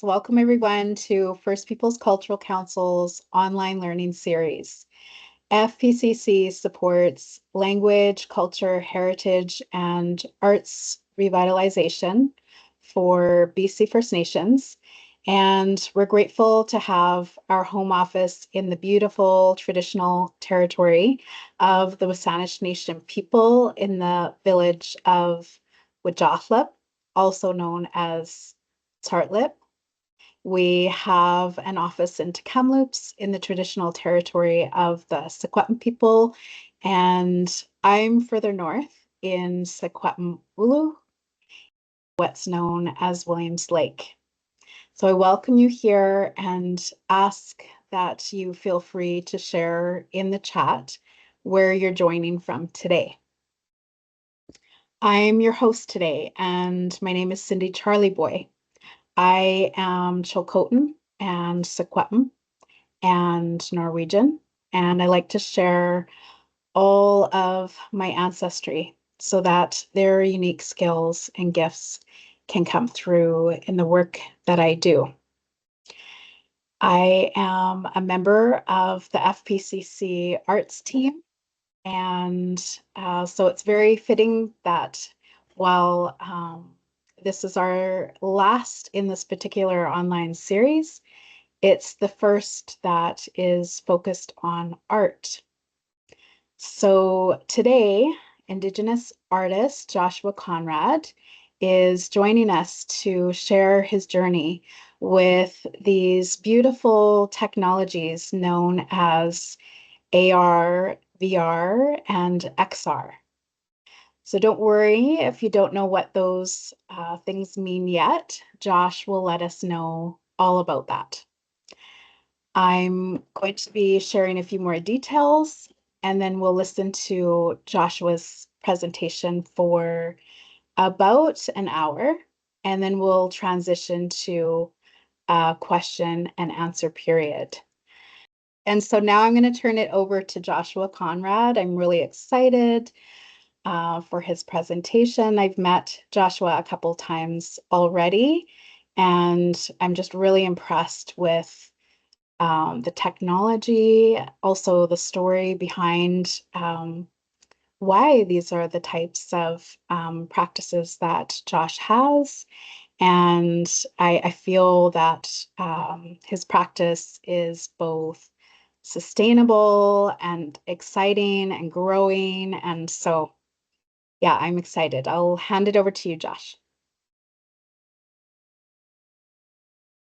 Welcome everyone to First Peoples Cultural Council's online learning series. FPCC supports language, culture, heritage, and arts revitalization for BC First Nations. And we're grateful to have our home office in the beautiful traditional territory of the Wasanich Nation people in the village of Wajahlip, also known as Tsartlip. We have an office in Tk'emlúps in the traditional territory of the Secwepemc people, and I'm further north in Secwepemc, what's known as Williams Lake. So I welcome you here and ask that you feel free to share in the chat where you're joining from today. I'm your host today, and my name is Cindy Charlie Boy. I am Chilcotin and Secwepemc and Norwegian, and I like to share all of my ancestry so that their unique skills and gifts can come through in the work that I do. I am a member of the FPCC arts team, and so it's very fitting that while this is our last in this particular online series, it's the first that is focused on art. So today, Indigenous artist Joshua Conrad is joining us to share his journey with these beautiful technologies known as AR, VR, and XR. So don't worry if you don't know what those things mean yet. Josh will let us know all about that. I'm going to be sharing a few more details, and then we'll listen to Joshua's presentation for about an hour, and then we'll transition to a question and answer period. And so now I'm going to turn it over to Joshua Conrad. I'm really excited for his presentation. I've met Joshua a couple times already, and I'm just really impressed with the technology, also the story behind why these are the types of practices that Josh has. And I feel that his practice is both sustainable and exciting and growing. And so, yeah, I'm excited. I'll hand it over to you, Josh.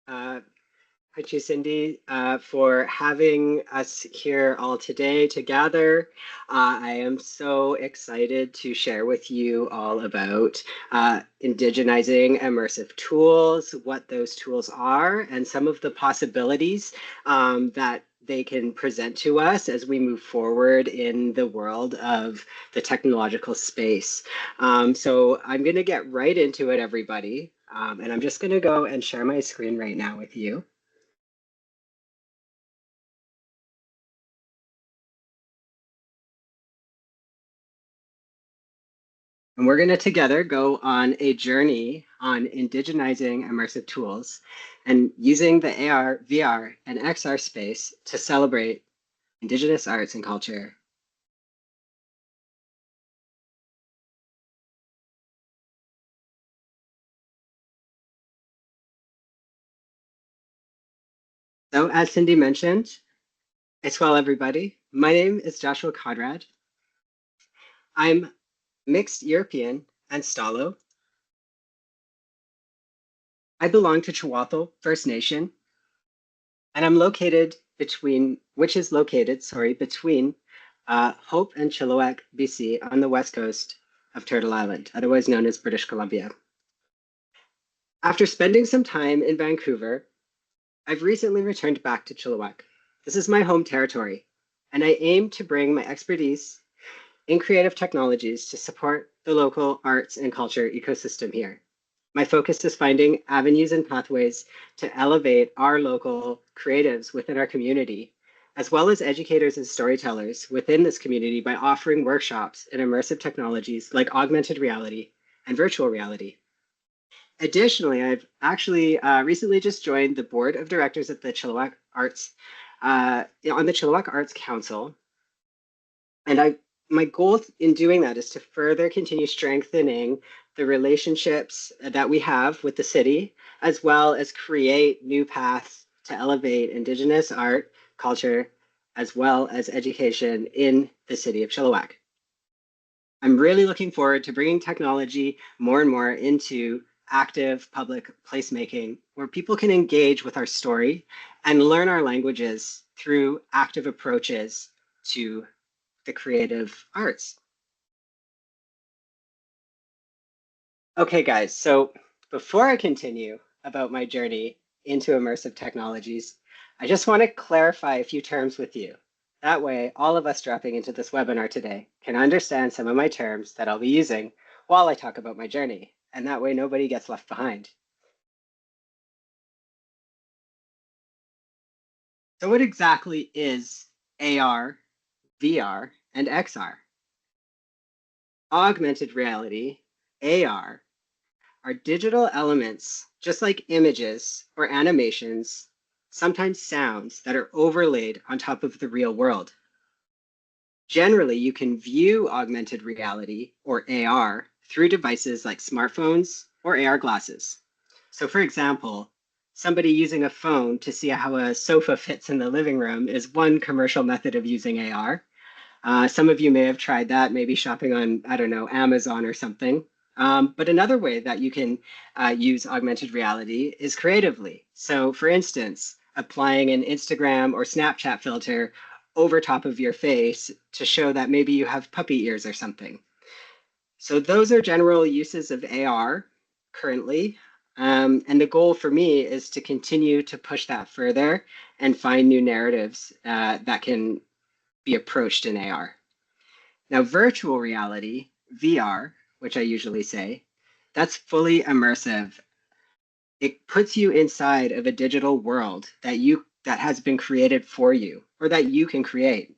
Thank you, Cindy, for having us here all today to gather. I am so excited to share with you all about indigenizing immersive tools, what those tools are, and some of the possibilities that they can present to us as we move forward in the world of the technological space. So I'm going to get right into it, everybody. And I'm just going to go and share my screen right now with you. And we're going to together go on a journey on indigenizing immersive tools and using the AR, VR, and XR space to celebrate Indigenous arts and culture. So as Cindy mentioned, it's well, everybody. My name is Joshua Conrad. I'm mixed European and S'ólh. I belong to Chawathil First Nation, and I'm located between Hope and Chilliwack, BC, on the west coast of Turtle Island, otherwise known as British Columbia. After spending some time in Vancouver, I've recently returned back to Chilliwack. This is my home territory, and I aim to bring my expertise in creative technologies to support the local arts and culture ecosystem here. My focus is finding avenues and pathways to elevate our local creatives within our community, as well as educators and storytellers within this community by offering workshops in immersive technologies like augmented reality and virtual reality. Additionally, I've actually recently just joined the board of directors at the Chilliwack Arts, on the Chilliwack Arts Council. And my goal in doing that is to further continue strengthening the relationships that we have with the city, as well as create new paths to elevate Indigenous art, culture, as well as education in the city of Chilliwack. I'm really looking forward to bringing technology more and more into active public placemaking, where people can engage with our story and learn our languages through active approaches to the creative arts. Okay, guys, so before I continue about my journey into immersive technologies, I just want to clarify a few terms with you. That way, all of us dropping into this webinar today can understand some of my terms that I'll be using while I talk about my journey, and that way nobody gets left behind. So what exactly is AR, VR, and XR? Augmented reality, AR, are digital elements, just like images or animations, sometimes sounds that are overlaid on top of the real world. Generally, you can view augmented reality, or AR, through devices like smartphones or AR glasses. So for example, somebody using a phone to see how a sofa fits in the living room is one commercial method of using AR. Some of you may have tried that, maybe shopping on, I don't know, Amazon or something. But another way that you can use augmented reality is creatively. So for instance, applying an Instagram or Snapchat filter over top of your face to show that maybe you have puppy ears or something. So those are general uses of AR currently. And the goal for me is to continue to push that further and find new narratives that can be approached in AR. Now, virtual reality, VR, which I usually say, that's fully immersive. It puts you inside of a digital world that has been created for you or that you can create.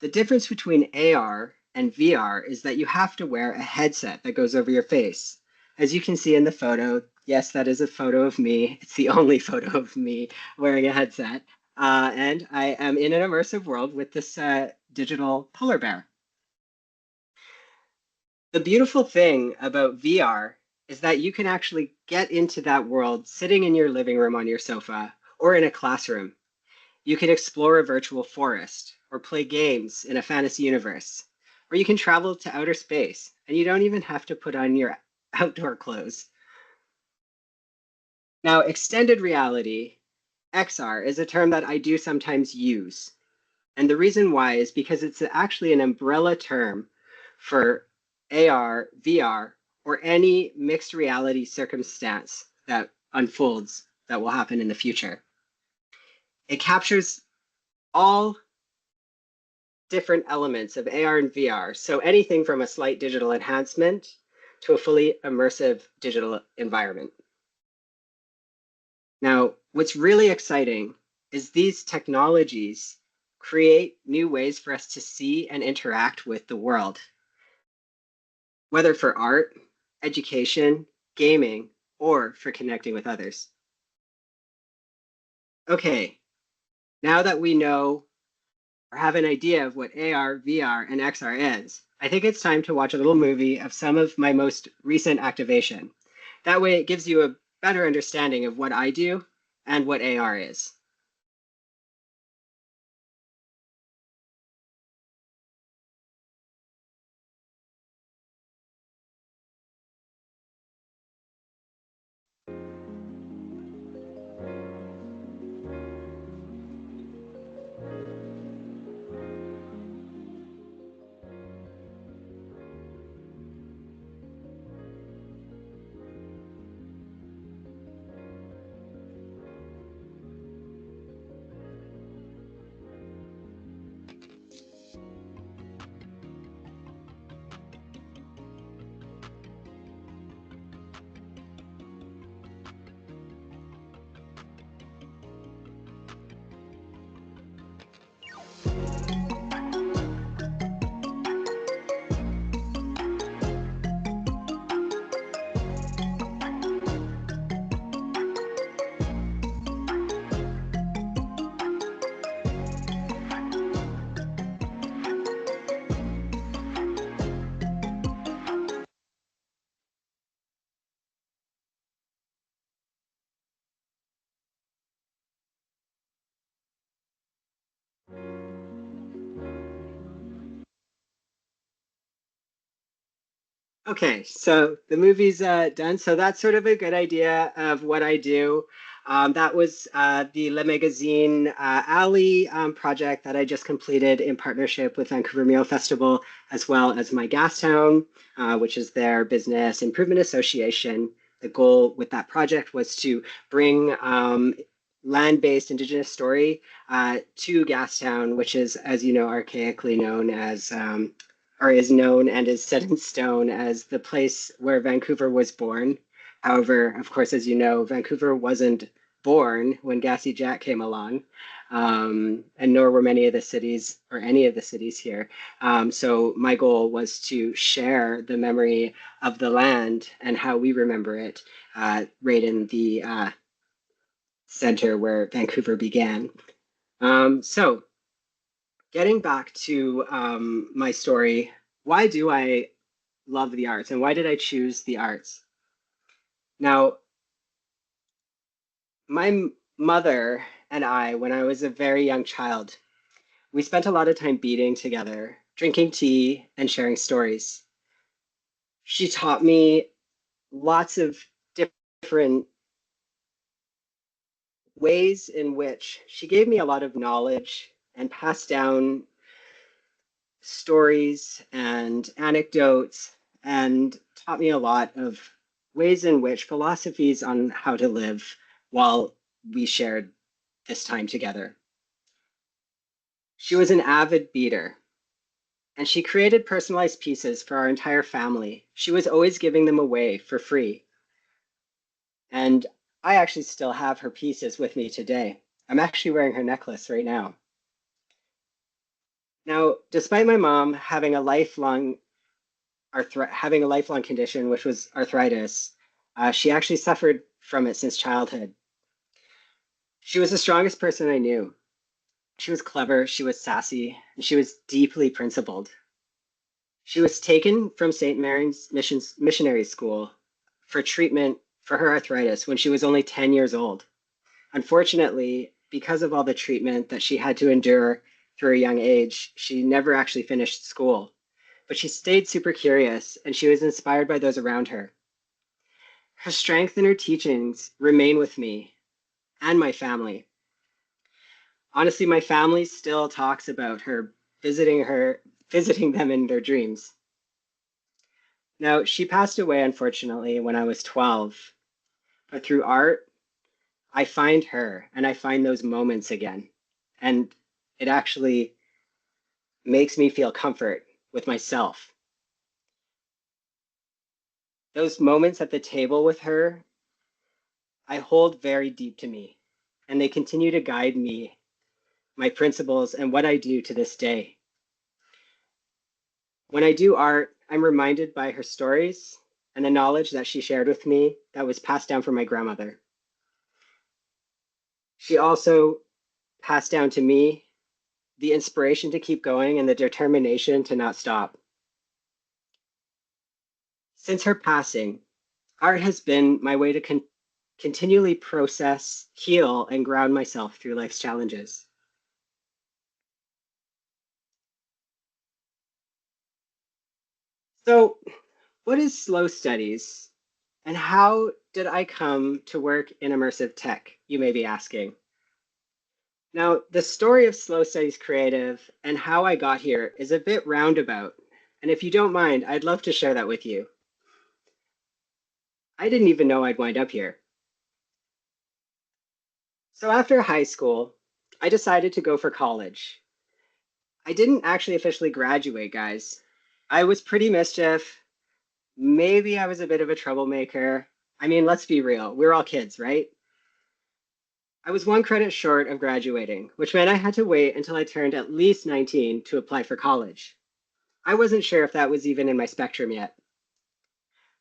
The difference between AR and VR is that you have to wear a headset that goes over your face. As you can see in the photo, yes, that is a photo of me. It's the only photo of me wearing a headset. And I am in an immersive world with this digital polar bear. The beautiful thing about VR is that you can actually get into that world sitting in your living room on your sofa or in a classroom. You can explore a virtual forest or play games in a fantasy universe, or you can travel to outer space and you don't even have to put on your outdoor clothes. Now, extended reality, XR, is a term that I do sometimes use. And the reason why is because it's actually an umbrella term for AR, VR, or any mixed reality circumstance that unfolds that will happen in the future. It captures all different elements of AR and VR. So anything from a slight digital enhancement to a fully immersive digital environment. Now, what's really exciting is these technologies create new ways for us to see and interact with the world, whether for art, education, gaming, or for connecting with others. Okay, now that we know or have an idea of what AR, VR, and XR is, I think it's time to watch a little movie of some of my most recent activation. That way it gives you a better understanding of what I do and what AR is. Okay, so the movie's done. So that's sort of a good idea of what I do. That was the Le Magazine Alley project that I just completed in partnership with Vancouver Meal Festival, as well as my Gastown, which is their business improvement association. The goal with that project was to bring land-based Indigenous story to Gastown, which is, as you know, archaically known as or is known and is set in stone as the place where Vancouver was born. However, of course, as you know, Vancouver wasn't born when Gassy Jack came along, and nor were many of the cities or any of the cities here. So my goal was to share the memory of the land and how we remember it right in the center where Vancouver began. So getting back to my story, why do I love the arts and why did I choose the arts? Now, my mother and I, when I was a very young child, we spent a lot of time beading together, drinking tea and sharing stories. She taught me lots of different ways in which she gave me a lot of knowledge and passed down stories and anecdotes and taught me a lot of ways in which philosophies on how to live while we shared this time together. She was an avid beater, and she created personalized pieces for our entire family. She was always giving them away for free. And I actually still have her pieces with me today. I'm actually wearing her necklace right now. Now, despite my mom having a lifelong condition, which was arthritis, she actually suffered from it since childhood. She was the strongest person I knew. She was clever, she was sassy, and she was deeply principled. She was taken from St. Mary's Missionary School for treatment for her arthritis when she was only 10 years old. Unfortunately, because of all the treatment that she had to endure through a young age, she never actually finished school. But she stayed super curious and she was inspired by those around her. Her strength and her teachings remain with me and my family. Honestly, my family still talks about her, visiting them in their dreams. Now, she passed away, unfortunately, when I was 12, but through art, I find her and I find those moments again. And it actually makes me feel comfort with myself. Those moments at the table with her, I hold very deep to me, and they continue to guide me, my principles, and what I do to this day. When I do art, I'm reminded by her stories and the knowledge that she shared with me that was passed down from my grandmother. She also passed down to me the inspiration to keep going and the determination to not stop. Since her passing, art has been my way to continually process, heal, and ground myself through life's challenges. So, what is slow studies, and how did I come to work in immersive tech, you may be asking? Now, the story of Slow Studies Creative and how I got here is a bit roundabout, and if you don't mind, I'd love to share that with you. I didn't even know I'd wind up here. So after high school, I decided to go for college. I didn't actually officially graduate, guys. I was pretty mischief. Maybe I was a bit of a troublemaker. I mean, let's be real. We're all kids, right? I was one credit short of graduating, which meant I had to wait until I turned at least 19 to apply for college. I wasn't sure if that was even in my spectrum yet.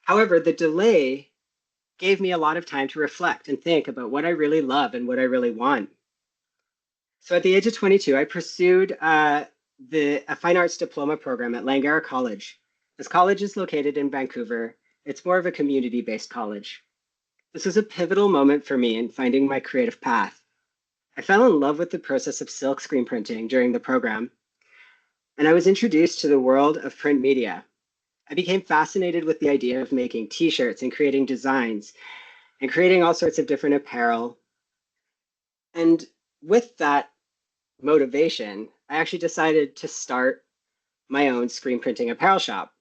However, the delay gave me a lot of time to reflect and think about what I really love and what I really want. So at the age of 22, I pursued a fine arts diploma program at Langara College. This college is located in Vancouver. It's more of a community-based college. This was a pivotal moment for me in finding my creative path. I fell in love with the process of silk screen printing during the program, and I was introduced to the world of print media. I became fascinated with the idea of making t-shirts and creating designs and creating all sorts of different apparel. And with that motivation, I actually decided to start my own screen printing apparel shop.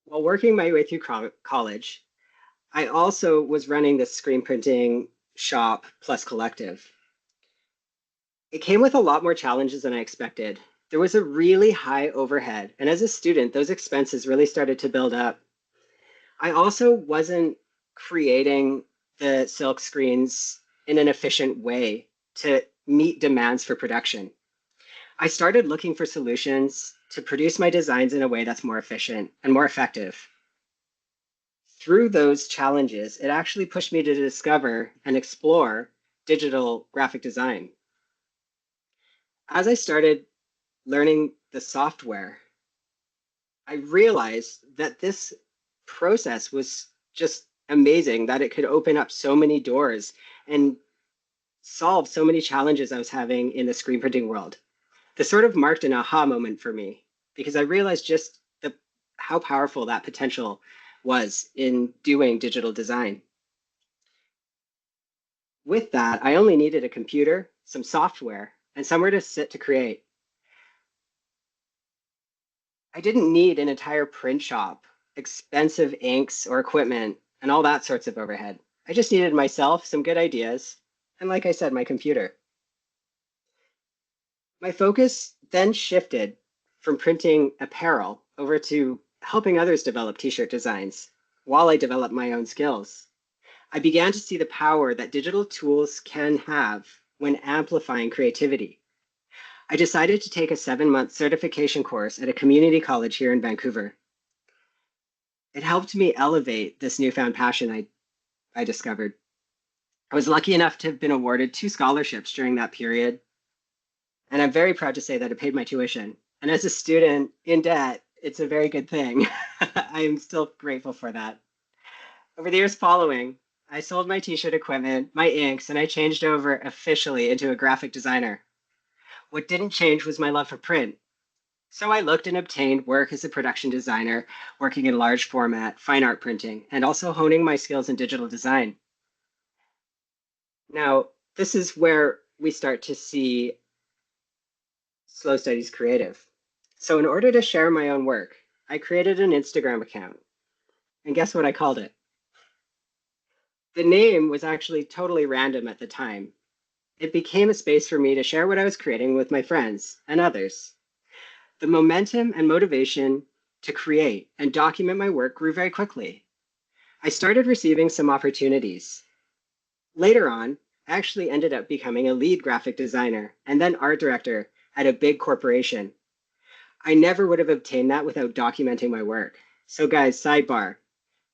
While working my way through college, I also was running this screen printing shop plus collective. It came with a lot more challenges than I expected. There was a really high overhead, and as a student, those expenses really started to build up. I also wasn't creating the silk screens in an efficient way to meet demands for production. I started looking for solutions to produce my designs in a way that's more efficient and more effective. Through those challenges, it actually pushed me to discover and explore digital graphic design. As I started learning the software, I realized that this process was just amazing, that it could open up so many doors and solve so many challenges I was having in the screen printing world. This sort of marked an aha moment for me because I realized just how powerful that potential was in doing digital design. With that, I only needed a computer, some software, and somewhere to sit to create. I didn't need an entire print shop, expensive inks or equipment, and all that sorts of overhead. I just needed myself, some good ideas, and like I said, my computer. My focus then shifted from printing apparel over to helping others develop t-shirt designs while I developed my own skills. I began to see the power that digital tools can have when amplifying creativity. I decided to take a 7-month certification course at a community college here in Vancouver. It helped me elevate this newfound passion I discovered. I was lucky enough to have been awarded 2 scholarships during that period, and I'm very proud to say that it paid my tuition. And as a student in debt, it's a very good thing. I am still grateful for that. Over the years following, I sold my t-shirt equipment, my inks, and I changed over officially into a graphic designer. What didn't change was my love for print. So I looked and obtained work as a production designer, working in large format, fine art printing, and also honing my skills in digital design. Now, this is where we start to see Slow Studies Creative. So in order to share my own work, I created an Instagram account. And guess what I called it? The name was actually totally random at the time. It became a space for me to share what I was creating with my friends and others. The momentum and motivation to create and document my work grew very quickly. I started receiving some opportunities. Later on, I actually ended up becoming a lead graphic designer and then art director at a big corporation. I never would have obtained that without documenting my work. So guys, sidebar,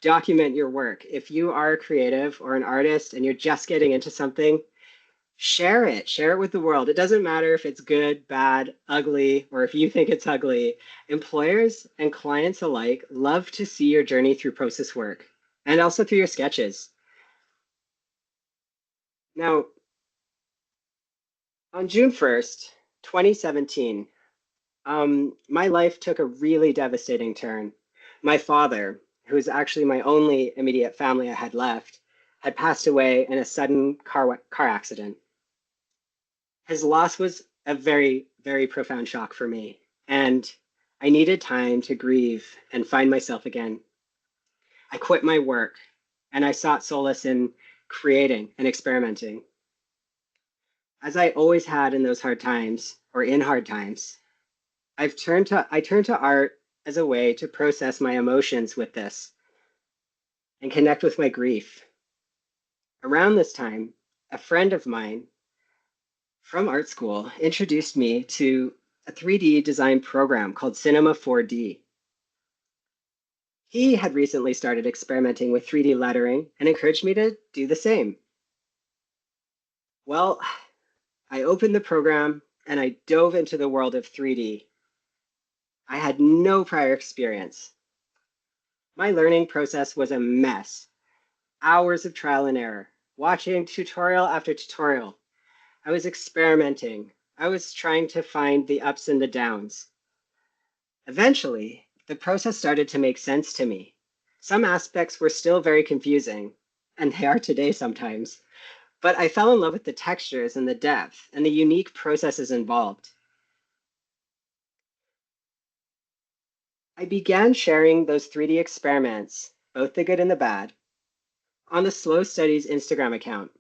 document your work. If you are a creative or an artist and you're just getting into something, share it with the world. It doesn't matter if it's good, bad, ugly, or if you think it's ugly. Employers and clients alike love to see your journey through process work and also through your sketches. Now, on June 1st, 2017, my life took a really devastating turn. My father, who is actually my only immediate family I had left, had passed away in a sudden car accident. His loss was a very, very profound shock for me, and I needed time to grieve and find myself again. I quit my work, and I sought solace in creating and experimenting. As I always had in those hard times, or in hard times, I turned to art as a way to process my emotions with this and connect with my grief. Around this time, a friend of mine from art school introduced me to a 3D design program called Cinema 4D. He had recently started experimenting with 3D lettering and encouraged me to do the same. Well, I opened the program and I dove into the world of 3D. I had no prior experience. My learning process was a mess. Hours of trial and error, watching tutorial after tutorial. I was experimenting. I was trying to find the ups and the downs. Eventually, the process started to make sense to me. Some aspects were still very confusing, and they are today sometimes, but I fell in love with the textures and the depth and the unique processes involved. I began sharing those 3D experiments, both the good and the bad, on the Slow Studies Instagram account.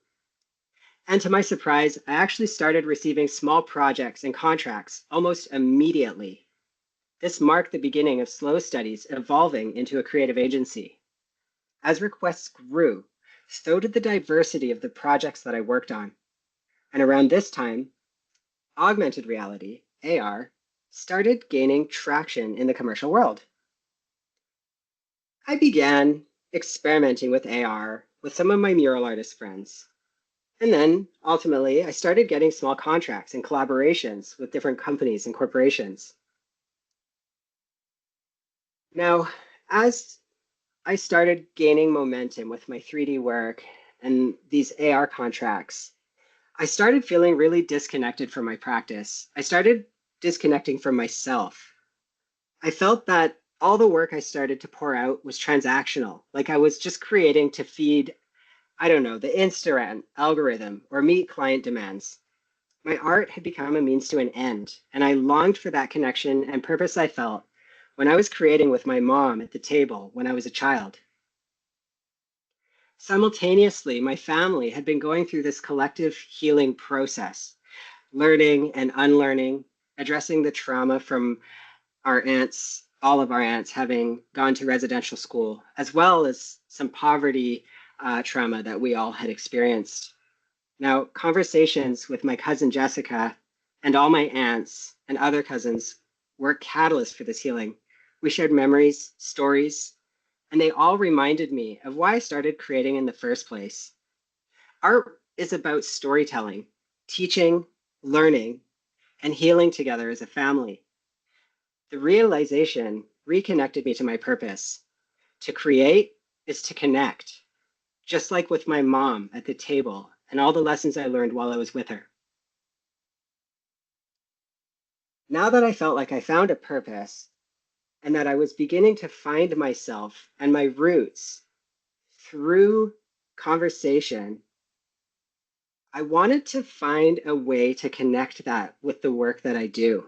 And to my surprise, I actually started receiving small projects and contracts almost immediately. This marked the beginning of Slow Studies evolving into a creative agency. As requests grew, so did the diversity of the projects that I worked on. And around this time, augmented reality, AR, started gaining traction in the commercial world. I began experimenting with AR with some of my mural artist friends. And then ultimately, I started getting small contracts and collaborations with different companies and corporations. Now, as I started gaining momentum with my 3D work and these AR contracts, I started feeling really disconnected from my practice. I started disconnecting from myself. I felt that all the work I started to pour out was transactional, like I was just creating to feed, I don't know, the Instagram algorithm or meet client demands. My art had become a means to an end, and I longed for that connection and purpose I felt when I was creating with my mom at the table when I was a child. Simultaneously, my family had been going through this collective healing process, learning and unlearning, addressing the trauma from our aunts, all of our aunts having gone to residential school, as well as some poverty trauma that we all had experienced. Now, conversations with my cousin Jessica and all my aunts and other cousins were catalysts for this healing. We shared memories, stories, and they all reminded me of why I started creating in the first place. Art is about storytelling, teaching, learning, and healing together as a family. The realization reconnected me to my purpose. To create is to connect, just like with my mom at the table and all the lessons I learned while I was with her. Now that I felt like I found a purpose and that I was beginning to find myself and my roots through conversation, I wanted to find a way to connect that with the work that I do.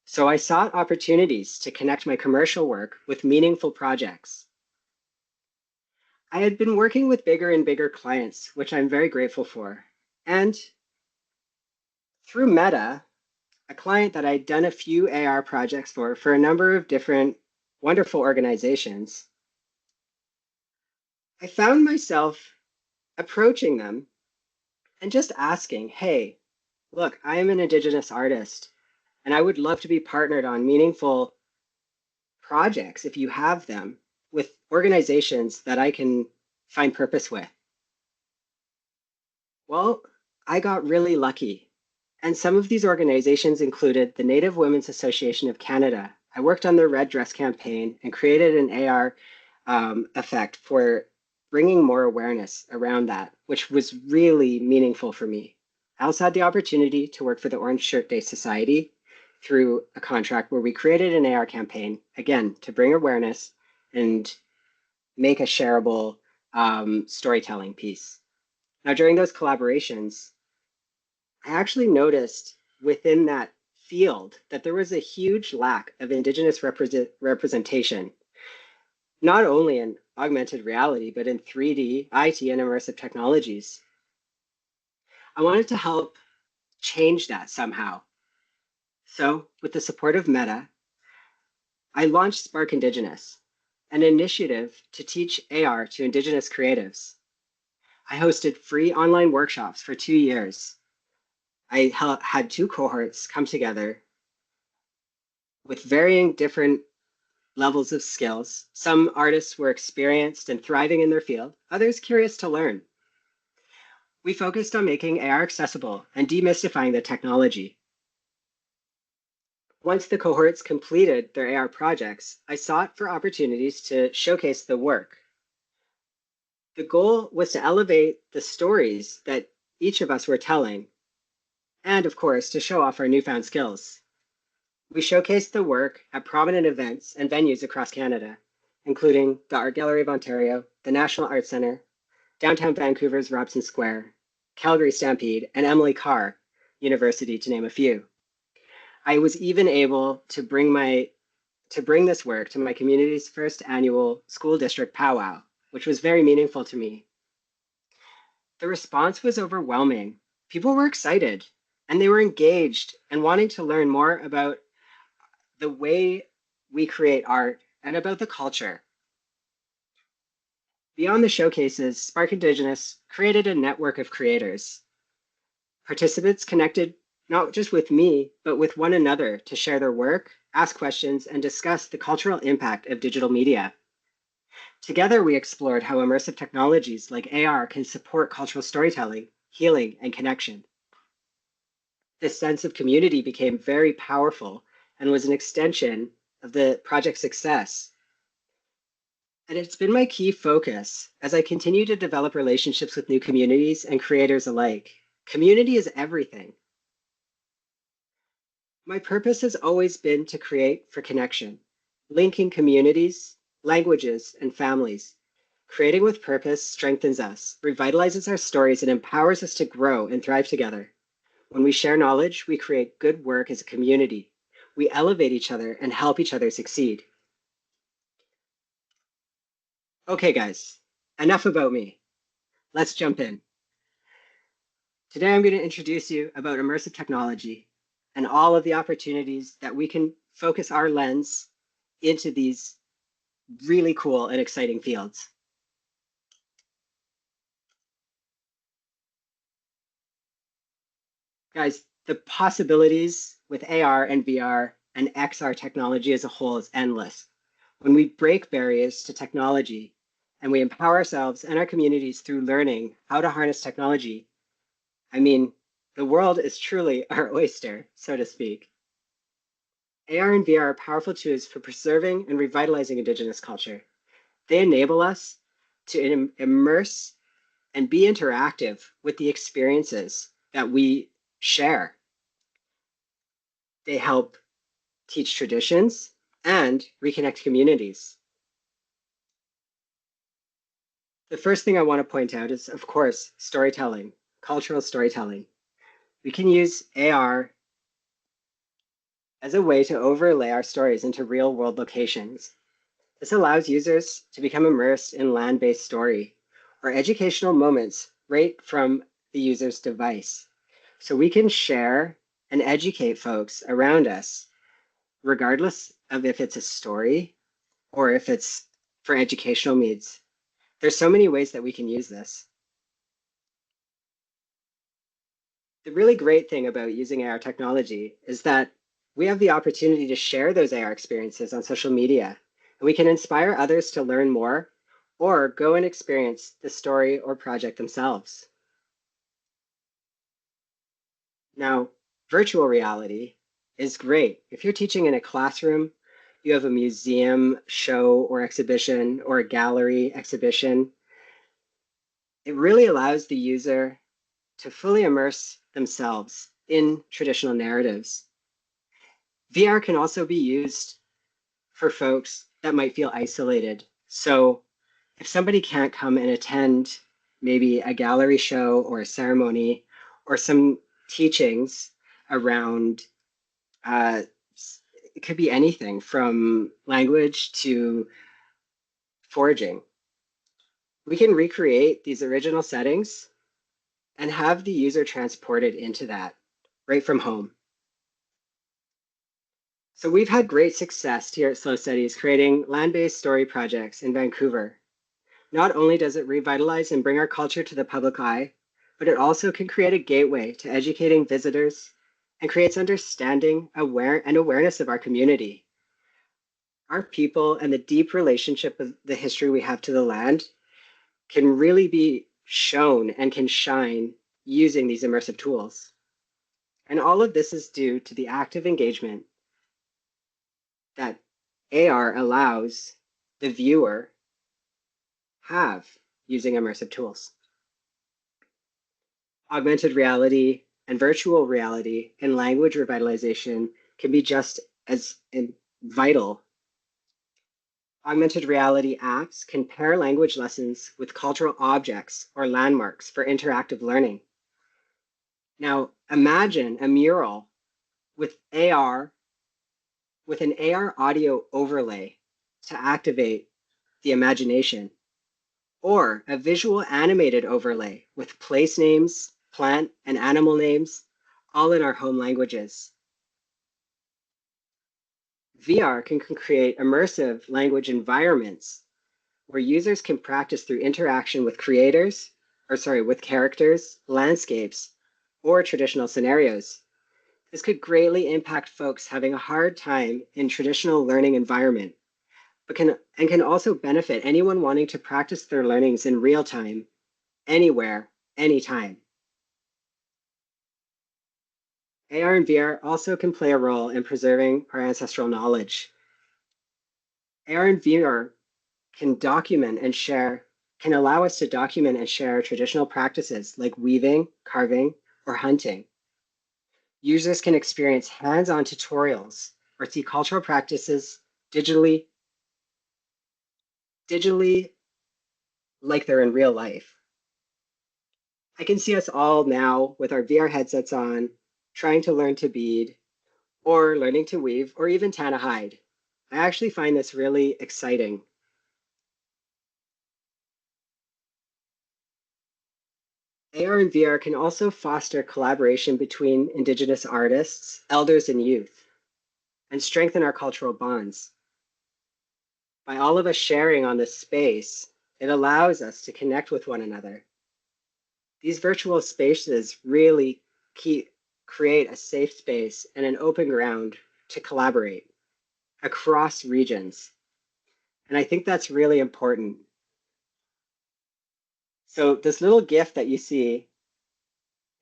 So I sought opportunities to connect my commercial work with meaningful projects. I had been working with bigger and bigger clients, which I'm very grateful for. And through Meta, a client that I'd done a few AR projects for a number of different wonderful organizations, I found myself approaching them and just asking, hey, look, I am an Indigenous artist, and I would love to be partnered on meaningful projects, if you have them, with organizations that I can find purpose with. Well, I got really lucky. And some of these organizations included the Native Women's Association of Canada. I worked on their Red Dress campaign and created an AR effect for bringing more awareness around that, which was really meaningful for me. I also had the opportunity to work for the Orange Shirt Day Society through a contract where we created an AR campaign, again, to bring awareness and make a shareable storytelling piece. Now, during those collaborations, I actually noticed within that field that there was a huge lack of Indigenous representation, not only in augmented reality, but in 3D, IT, and immersive technologies. I wanted to help change that somehow. So, with the support of Meta, I launched Spark Indigenous, an initiative to teach AR to Indigenous creatives. I hosted free online workshops for 2 years. I had 2 cohorts come together with varying different levels of skills. Some artists were experienced and thriving in their field, others curious to learn. We focused on making AR accessible and demystifying the technology. Once the cohorts completed their AR projects, I sought for opportunities to showcase the work. The goal was to elevate the stories that each of us were telling, and of course, to show off our newfound skills. We showcased the work at prominent events and venues across Canada, including the Art Gallery of Ontario, the National Art Centre, downtown Vancouver's Robson Square, Calgary Stampede, and Emily Carr University, to name a few. I was even able to bring this work to my community's first annual school district powwow, which was very meaningful to me. The response was overwhelming. People were excited and they were engaged and wanting to learn more about the way we create art and about the culture. Beyond the showcases, Spark Indigenous created a network of creators. Participants connected not just with me, but with one another to share their work, ask questions, and discuss the cultural impact of digital media. Together, we explored how immersive technologies like AR can support cultural storytelling, healing, and connection. This sense of community became very powerful and was an extension of the project's success. And it's been my key focus as I continue to develop relationships with new communities and creators alike. Community is everything. My purpose has always been to create for connection, linking communities, languages, and families. Creating with purpose strengthens us, revitalizes our stories, and empowers us to grow and thrive together. When we share knowledge, we create good work as a community. We elevate each other and help each other succeed. Okay, guys, enough about me. Let's jump in. Today, I'm going to introduce you about immersive technology and all of the opportunities that we can focus our lens into these really cool and exciting fields. Guys, the possibilities with AR and VR and XR technology as a whole is endless. When we break barriers to technology and we empower ourselves and our communities through learning how to harness technology, I mean, the world is truly our oyster, so to speak. AR and VR are powerful tools for preserving and revitalizing Indigenous culture. They enable us to immerse and be interactive with the experiences that we share. They help teach traditions and reconnect communities. The first thing I want to point out is, of course, storytelling, cultural storytelling. We can use AR as a way to overlay our stories into real-world locations. This allows users to become immersed in land-based story or educational moments right from the user's device. So we can share and educate folks around us, regardless of if it's a story or if it's for educational needs. There's so many ways that we can use this. The really great thing about using AR technology is that we have the opportunity to share those AR experiences on social media, and we can inspire others to learn more or go and experience the story or project themselves. Now, virtual reality is great. If you're teaching in a classroom, you have a museum show or exhibition or a gallery exhibition, it really allows the user to fully immerse themselves in traditional narratives. VR can also be used for folks that might feel isolated. So if somebody can't come and attend maybe a gallery show or a ceremony or some teachings around, it could be anything from language to foraging. We can recreate these original settings and have the user transported into that right from home. So we've had great success here at Slow Studies creating land-based story projects in Vancouver. Not only does it revitalize and bring our culture to the public eye, but it also can create a gateway to educating visitors and creates understanding, awareness of our community. Our people and the deep relationship of the history we have to the land can really be shown and can shine using these immersive tools. And all of this is due to the active engagement that AR allows the viewer have using immersive tools. Augmented reality and virtual reality and language revitalization can be just as vital. Augmented reality apps can pair language lessons with cultural objects or landmarks for interactive learning. Now, imagine a mural with AR, with an AR audio overlay to activate the imagination, or a visual animated overlay with place names, plant and animal names, all in our home languages. VR can create immersive language environments where users can practice through interaction with with characters, landscapes, or traditional scenarios. This could greatly impact folks having a hard time in traditional learning environment, but can also benefit anyone wanting to practice their learnings in real time, anywhere, anytime. AR and VR also can play a role in preserving our ancestral knowledge. AR and VR can allow us to document and share traditional practices like weaving, carving, or hunting. Users can experience hands-on tutorials or see cultural practices digitally like they're in real life. I can see us all now with our VR headsets on, trying to learn to bead, or learning to weave, or even tan a hide. I actually find this really exciting. AR and VR can also foster collaboration between Indigenous artists, elders, and youth, and strengthen our cultural bonds. By all of us sharing on this space, it allows us to connect with one another. These virtual spaces really create a safe space and an open ground to collaborate across regions. And I think that's really important. So this little GIF that you see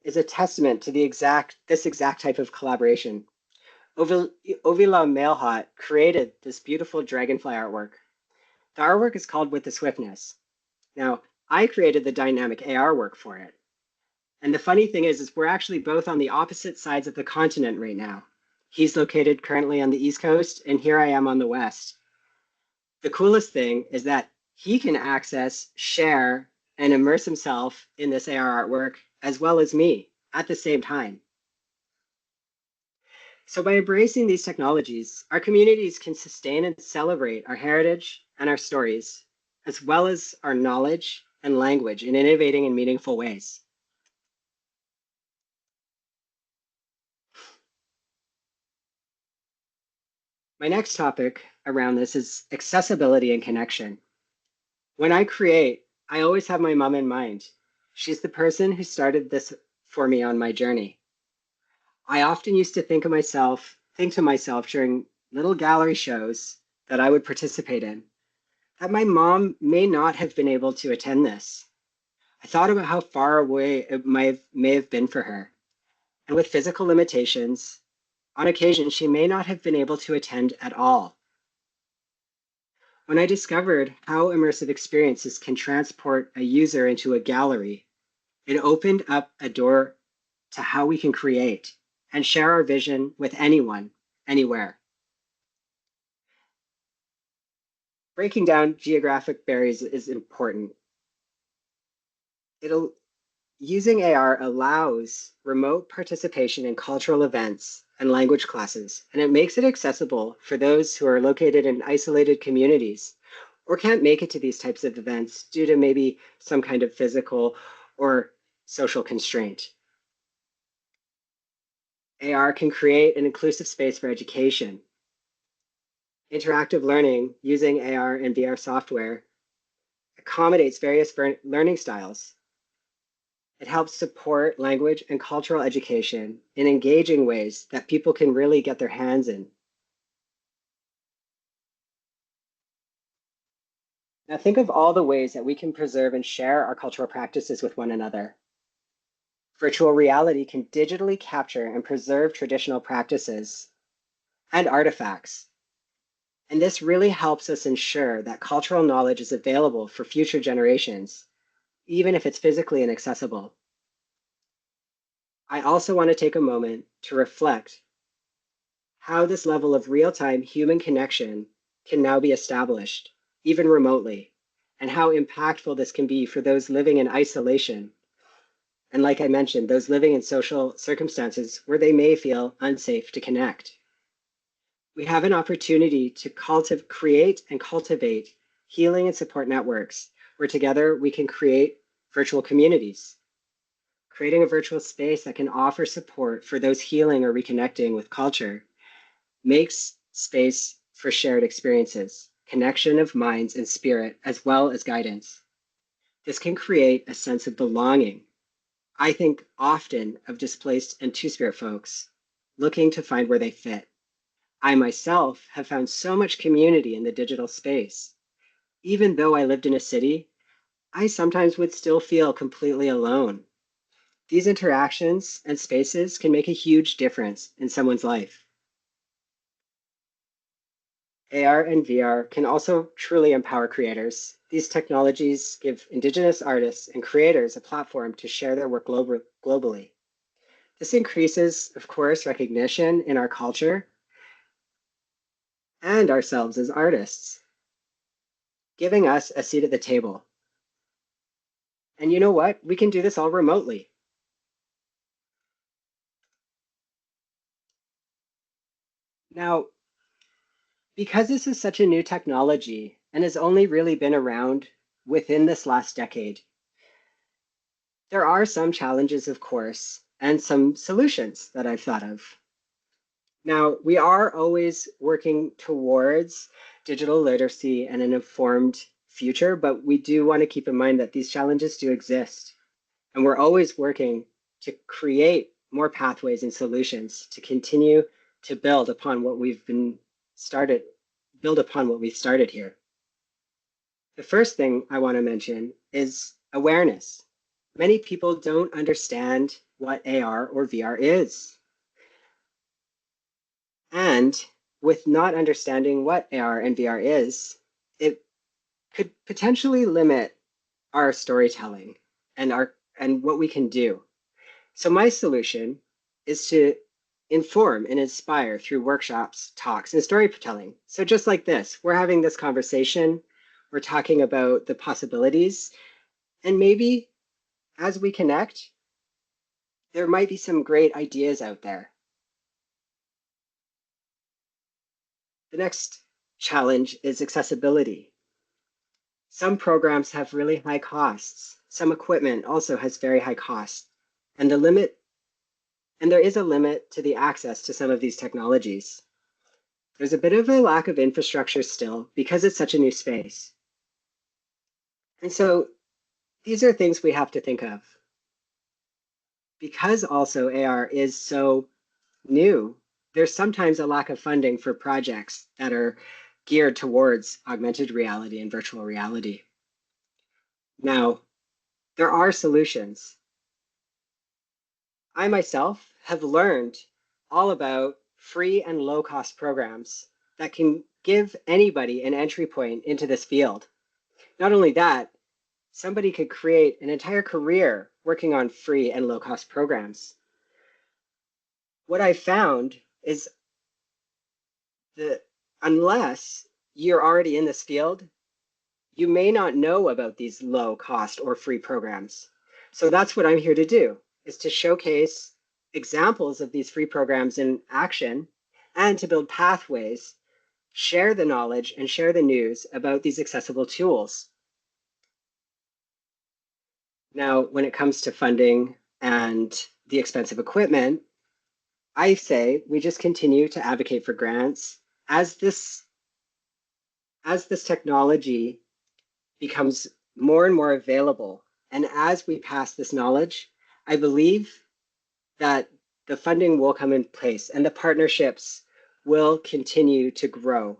is a testament to this exact type of collaboration. Ovila Mailhot created this beautiful dragonfly artwork. The artwork is called With the Swiftness. Now, I created the dynamic AR work for it. And the funny thing is we're actually both on the opposite sides of the continent right now. He's located currently on the East Coast, and here I am on the West. The coolest thing is that he can access, share, and immerse himself in this AR artwork, as well as me, at the same time. So by embracing these technologies, our communities can sustain and celebrate our heritage and our stories, as well as our knowledge and language in innovating and meaningful ways. My next topic around this is accessibility and connection. When I create, I always have my mom in mind. She's the person who started this for me on my journey. I often used to think to myself during little gallery shows that I would participate in, that my mom may not have been able to attend this. I thought about how far away it may have been for her. And with physical limitations, on occasion, she may not have been able to attend at all. When I discovered how immersive experiences can transport a user into a gallery, it opened up a door to how we can create and share our vision with anyone, anywhere. Breaking down geographic barriers is important. Using AR allows remote participation in cultural events and language classes, and it makes it accessible for those who are located in isolated communities or can't make it to these types of events due to maybe some kind of physical or social constraint. AR can create an inclusive space for education. Interactive learning using AR and VR software accommodates various learning styles. It helps support language and cultural education in engaging ways that people can really get their hands in. Now think of all the ways that we can preserve and share our cultural practices with one another. Virtual reality can digitally capture and preserve traditional practices and artifacts. And this really helps us ensure that cultural knowledge is available for future generations, even if it's physically inaccessible. I also want to take a moment to reflect how this level of real-time human connection can now be established, even remotely, and how impactful this can be for those living in isolation. And like I mentioned, those living in social circumstances where they may feel unsafe to connect. We have an opportunity to create and cultivate healing and support networks where together we can create virtual communities. Creating a virtual space that can offer support for those healing or reconnecting with culture makes space for shared experiences, connection of minds and spirit, as well as guidance. This can create a sense of belonging. I think often of displaced and two-spirit folks looking to find where they fit. I myself have found so much community in the digital space. Even though I lived in a city, I sometimes would still feel completely alone. These interactions and spaces can make a huge difference in someone's life. AR and VR can also truly empower creators. These technologies give Indigenous artists and creators a platform to share their work globally. This increases, of course, recognition in our culture and ourselves as artists, giving us a seat at the table. And you know what? We can do this all remotely. Now, because this is such a new technology and has only really been around within this last decade, there are some challenges, of course, and some solutions that I've thought of. Now, we are always working towards digital literacy and an informed future, but we do want to keep in mind that these challenges do exist. And we're always working to create more pathways and solutions to continue to build upon what we've started here. The first thing I want to mention is awareness. Many people don't understand what AR or VR is. And with not understanding what AR and VR is, it could potentially limit our storytelling and what we can do. So my solution is to inform and inspire through workshops, talks, and storytelling. So just like this, we're having this conversation, we're talking about the possibilities, and maybe as we connect, there might be some great ideas out there. The next challenge is accessibility. Some programs have really high costs. Some equipment also has very high costs. And there is a limit to the access to some of these technologies. There's a bit of a lack of infrastructure still because it's such a new space. And so these are things we have to think of. Because also AR is so new, there's sometimes a lack of funding for projects that are geared towards augmented reality and virtual reality. Now, there are solutions. I myself have learned all about free and low-cost programs that can give anybody an entry point into this field. Not only that, somebody could create an entire career working on free and low-cost programs. What I found is that unless you're already in this field, you may not know about these low-cost or free programs. So that's what I'm here to do, is to showcase examples of these free programs in action and to build pathways, share the knowledge, and share the news about these accessible tools. Now, when it comes to funding and the expensive equipment, I say we just continue to advocate for grants as this technology becomes more and more available. And as we pass this knowledge, I believe that the funding will come in place and the partnerships will continue to grow.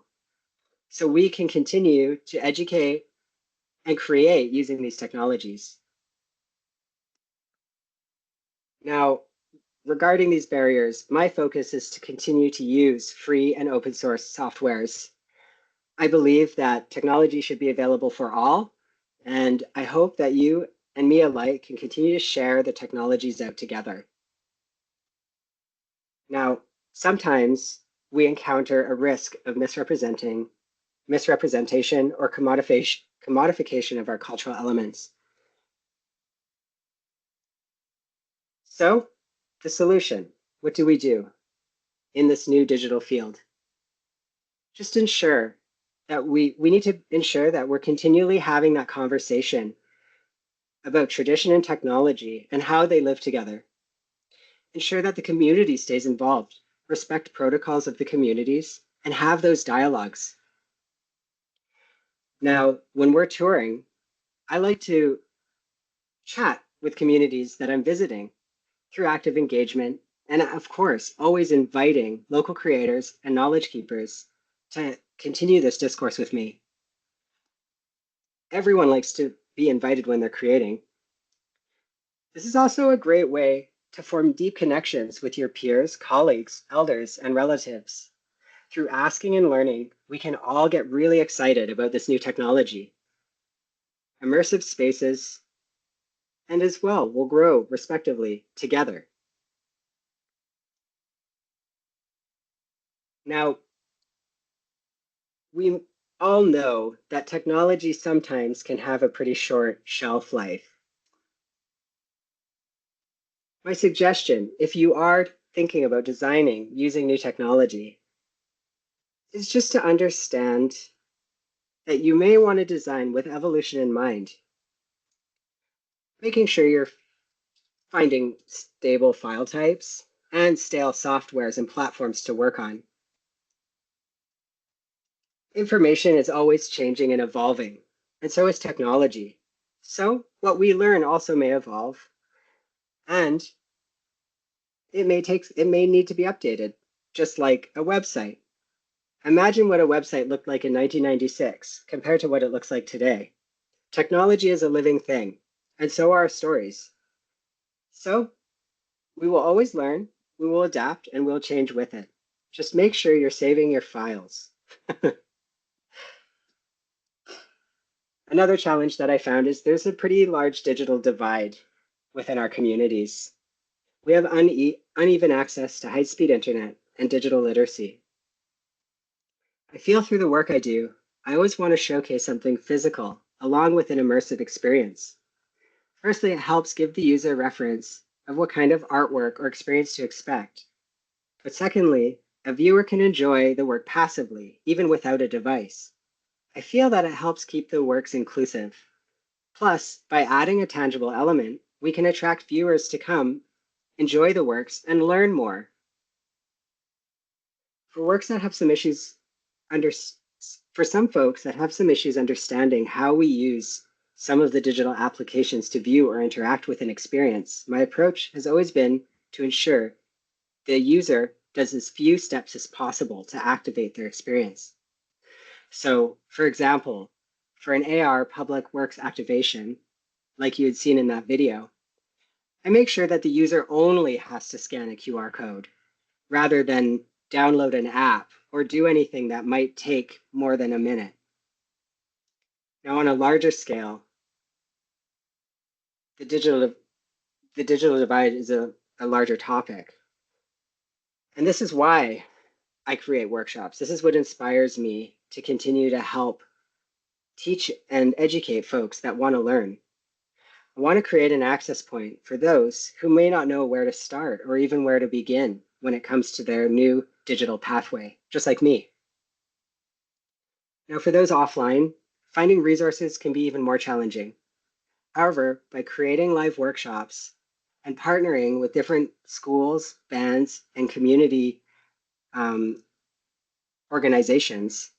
So we can continue to educate and create using these technologies. Now, regarding these barriers, my focus is to continue to use free and open source softwares. I believe that technology should be available for all, and I hope that you and me alike can continue to share the technologies out together. Now, sometimes we encounter a risk of misrepresentation or commodification of our cultural elements. So, the solution, what do we do in this new digital field? Just ensure that we need to ensure that we're continually having that conversation about tradition and technology and how they live together. Ensure that the community stays involved, respect protocols of the communities, and have those dialogues. Now, when we're touring, I like to chat with communities that I'm visiting through active engagement, and of course, always inviting local creators and knowledge keepers to continue this discourse with me. Everyone likes to be invited when they're creating. This is also a great way to form deep connections with your peers, colleagues, elders, and relatives. Through asking and learning, we can all get really excited about this new technology. Immersive spaces, and as well, will grow respectively together. Now, we all know that technology sometimes can have a pretty short shelf life. My suggestion, if you are thinking about designing using new technology, is just to understand that you may want to design with evolution in mind, making sure you're finding stable file types and stale softwares and platforms to work on. Information is always changing and evolving, and so is technology. So what we learn also may evolve, and it may need to be updated, just like a website. Imagine what a website looked like in 1996 compared to what it looks like today. Technology is a living thing, and so are our stories. So we will always learn, we will adapt, and we'll change with it. Just make sure you're saving your files. Another challenge that I found is there's a pretty large digital divide within our communities. We have uneven access to high-speed internet and digital literacy. I feel through the work I do, I always want to showcase something physical along with an immersive experience. Firstly, it helps give the user reference of what kind of artwork or experience to expect. But secondly, a viewer can enjoy the work passively, even without a device. I feel that it helps keep the works inclusive. Plus, by adding a tangible element, we can attract viewers to come, enjoy the works, and learn more. For works that have some issues, for some folks that have some issues understanding how we use some of the digital applications to view or interact with an experience, my approach has always been to ensure the user does as few steps as possible to activate their experience. So, for example, for an AR public works activation, like you had seen in that video, I make sure that the user only has to scan a QR code rather than download an app or do anything that might take more than a minute. Now, on a larger scale, the digital divide is a larger topic. And this is why I create workshops. This is what inspires me to continue to help teach and educate folks that want to learn. I want to create an access point for those who may not know where to start or even where to begin when it comes to their new digital pathway, just like me. Now, for those offline, finding resources can be even more challenging. However, by creating live workshops and partnering with different schools, bands, and community organizations,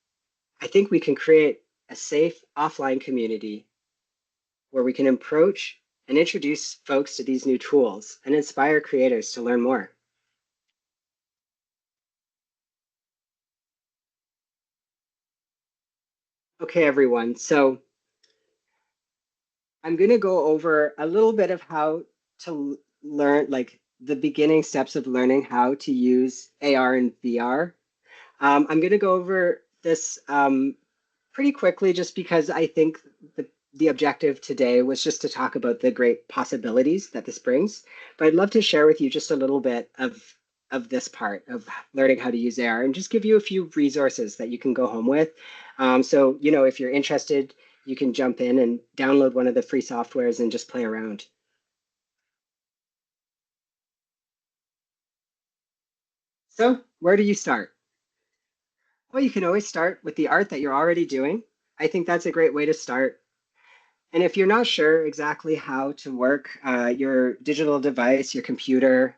I think we can create a safe offline community where we can approach and introduce folks to these new tools and inspire creators to learn more. Okay, everyone, so I'm going to go over a little bit of how to learn, like the beginning steps of learning how to use AR and VR. I'm going to go over this pretty quickly just because I think the objective today was just to talk about the great possibilities that this brings. But I'd love to share with you just a little bit of of this part of learning how to use AR and just give you a few resources that you can go home with. So, if you're interested, you can jump in and download one of the free softwares and just play around. So where do you start? Well, you can always start with the art that you're already doing. I think that's a great way to start. And if you're not sure exactly how to work your digital device, your computer,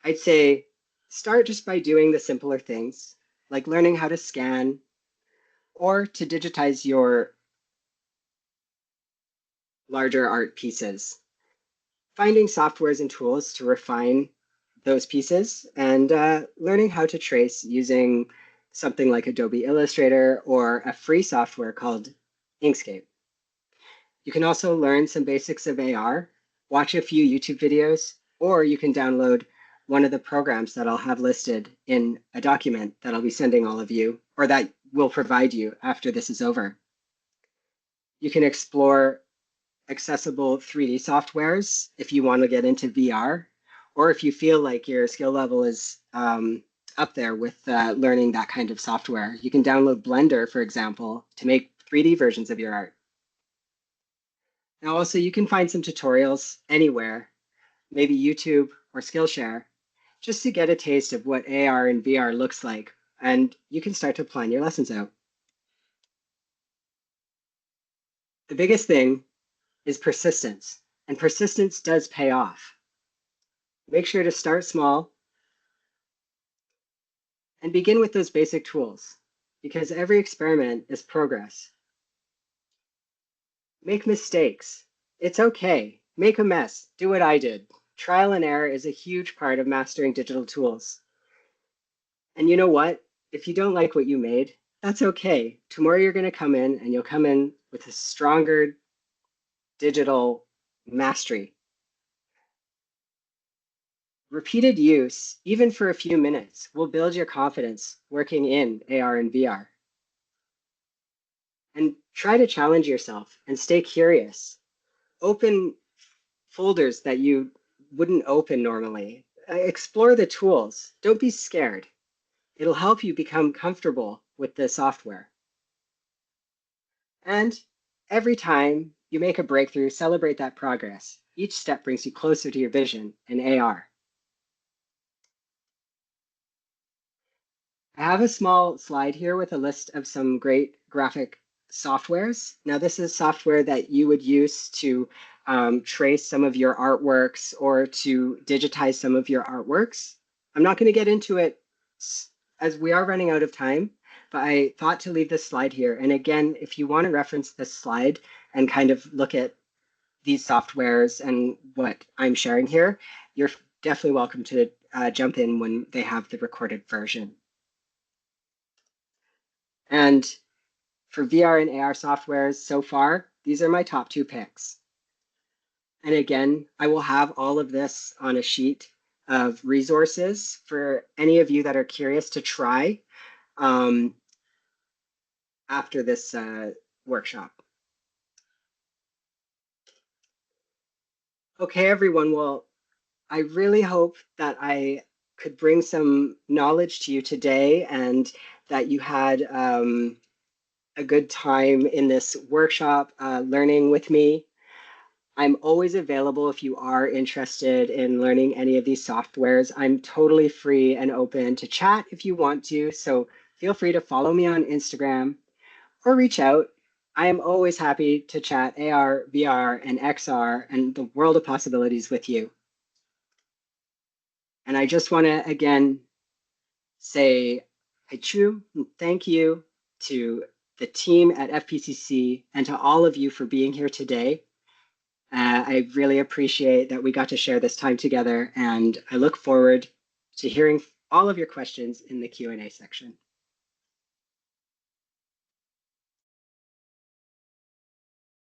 I'd say start just by doing the simpler things, like learning how to scan or to digitize your larger art pieces. Finding softwares and tools to refine those pieces and learning how to trace using something like Adobe Illustrator or a free software called Inkscape. You can also learn some basics of AR, watch a few YouTube videos, or you can download one of the programs that I'll have listed in a document that I'll be sending all of you, or that will provide you after this is over. You can explore accessible 3D softwares if you want to get into VR, or if you feel like your skill level is up there with learning that kind of software. You can download Blender, for example, to make 3D versions of your art. Now, also, you can find some tutorials anywhere, maybe YouTube or Skillshare, just to get a taste of what AR and VR looks like, and you can start to plan your lessons out. The biggest thing is persistence, and persistence does pay off. Make sure to start small and begin with those basic tools, because every experiment is progress. Make mistakes. It's okay. Make a mess. Do what I did. Trial and error is a huge part of mastering digital tools. And you know what? If you don't like what you made, that's okay. Tomorrow you're going to come in and you'll come in with a stronger digital mastery. Repeated use, even for a few minutes, will build your confidence working in AR and VR. And try to challenge yourself and stay curious. Open folders that you wouldn't open normally. Explore the tools. Don't be scared. It'll help you become comfortable with the software. And every time you make a breakthrough, celebrate that progress. Each step brings you closer to your vision in AR. I have a small slide here with a list of some great graphic softwares. Now, this is software that you would use to trace some of your artworks or to digitize some of your artworks. I'm not going to get into it as we are running out of time, but I thought to leave this slide here. And again, if you want to reference this slide and kind of look at these softwares and what I'm sharing here, you're definitely welcome to jump in when they have the recorded version. And for VR and AR softwares so far, these are my top 2 picks. And again, I will have all of this on a sheet of resources for any of you that are curious to try after this workshop. Okay, everyone. Well, I really hope that I could bring some knowledge to you today and that you had a good time in this workshop learning with me. I'm always available if you are interested in learning any of these softwares. I'm totally free and open to chat if you want to. So feel free to follow me on Instagram or reach out. I am always happy to chat AR, VR, and XR and the world of possibilities with you. And I just want to, again, say Haichu and thank you to the team at FPCC and to all of you for being here today. I really appreciate that we got to share this time together, and I look forward to hearing all of your questions in the Q&A section.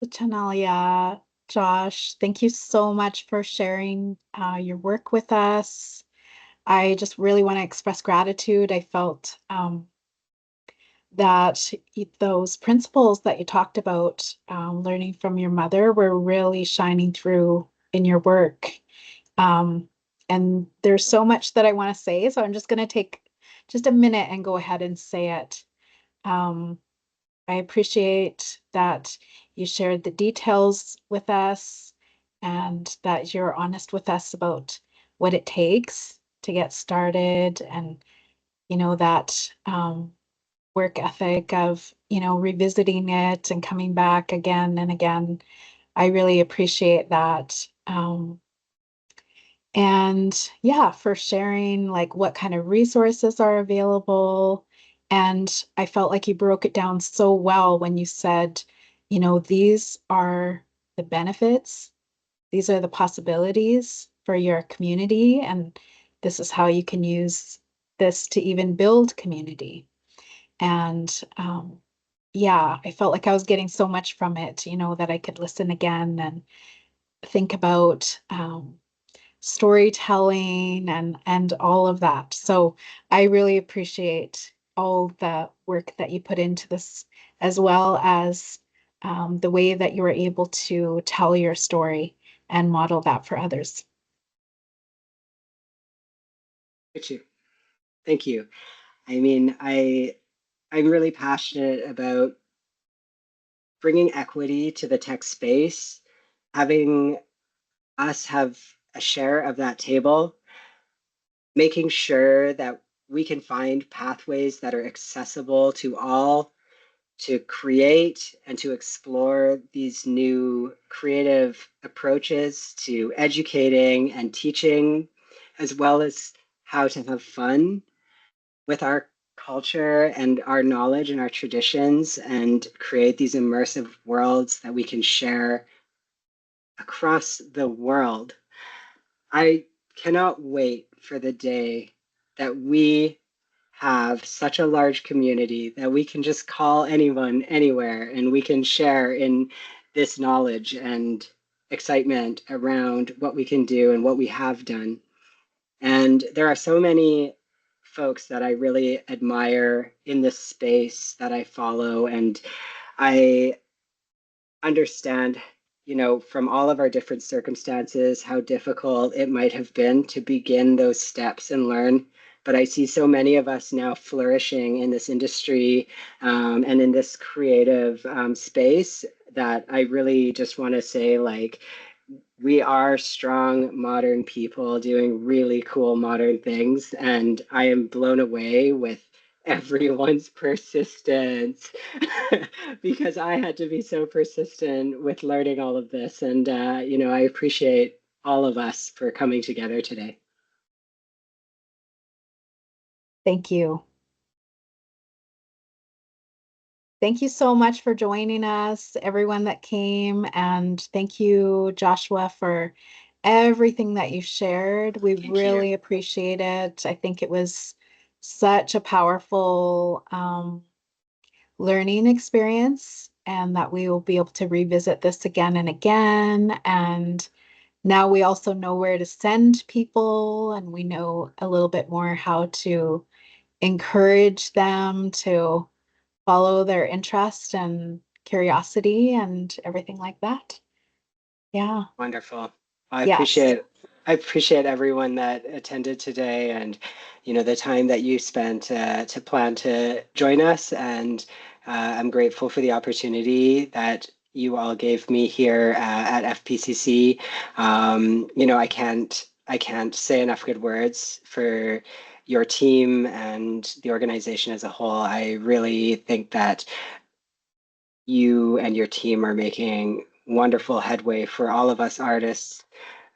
Chanalia, Josh, thank you so much for sharing your work with us. I just really want to express gratitude. I felt that those principles that you talked about learning from your mother were really shining through in your work. and there's so much that I want to say, so I'm just going to take just a minute and go ahead and say it. I appreciate that you shared the details with us and that you're honest with us about what it takes to get started, and that work ethic of revisiting it and coming back again and again. I really appreciate that. And yeah, for sharing like what kind of resources are available. And I felt like you broke it down so well when you said, these are the benefits, these are the possibilities for your community, and this is how you can use this to even build community. And yeah, I felt like I was getting so much from it, that I could listen again and think about storytelling and all of that. So I really appreciate all the work that you put into this, as well as the way that you were able to tell your story and model that for others. Thank you. Thank you. I mean, I'm really passionate about bringing equity to the tech space, having us have a share of that table, making sure that we can find pathways that are accessible to all to create and to explore these new creative approaches to educating and teaching, as well as how to have fun with our culture and our knowledge and our traditions and create these immersive worlds that we can share across the world. I cannot wait for the day that we have such a large community that we can just call anyone anywhere and we can share in this knowledge and excitement around what we can do and what we have done. And there are so many folks that I really admire in this space that I follow, and I understand, from all of our different circumstances, how difficult it might have been to begin those steps and learn. But I see so many of us now flourishing in this industry and in this creative space that I really just want to say, like, we are strong modern people doing really cool modern things. And I am blown away with everyone's persistence because I had to be so persistent with learning all of this. And, I appreciate all of us for coming together today. Thank you. Thank you so much for joining us, everyone that came, and thank you, Joshua, for everything that you shared. We Thank you. really appreciate it. I think it was such a powerful learning experience, and that we will be able to revisit this again and again. And now we also know where to send people, and we know a little bit more how to encourage them to follow their interest and curiosity and everything like that. Yeah. Wonderful. I Yes. appreciate I appreciate everyone that attended today and the time that you spent to plan to join us. And I'm grateful for the opportunity that you all gave me here at FPCC. I can't say enough good words for your team and the organization as a whole. I really think that you and your team are making wonderful headway for all of us artists,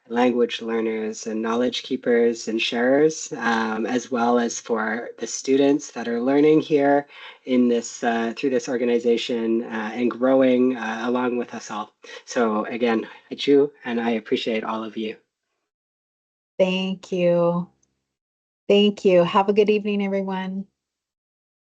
language learners, and knowledge keepers and sharers, as well as for the students that are learning here in this through this organization and growing along with us all. So again, Hachu, and I appreciate all of you. Thank you. Thank you. Have a good evening, everyone.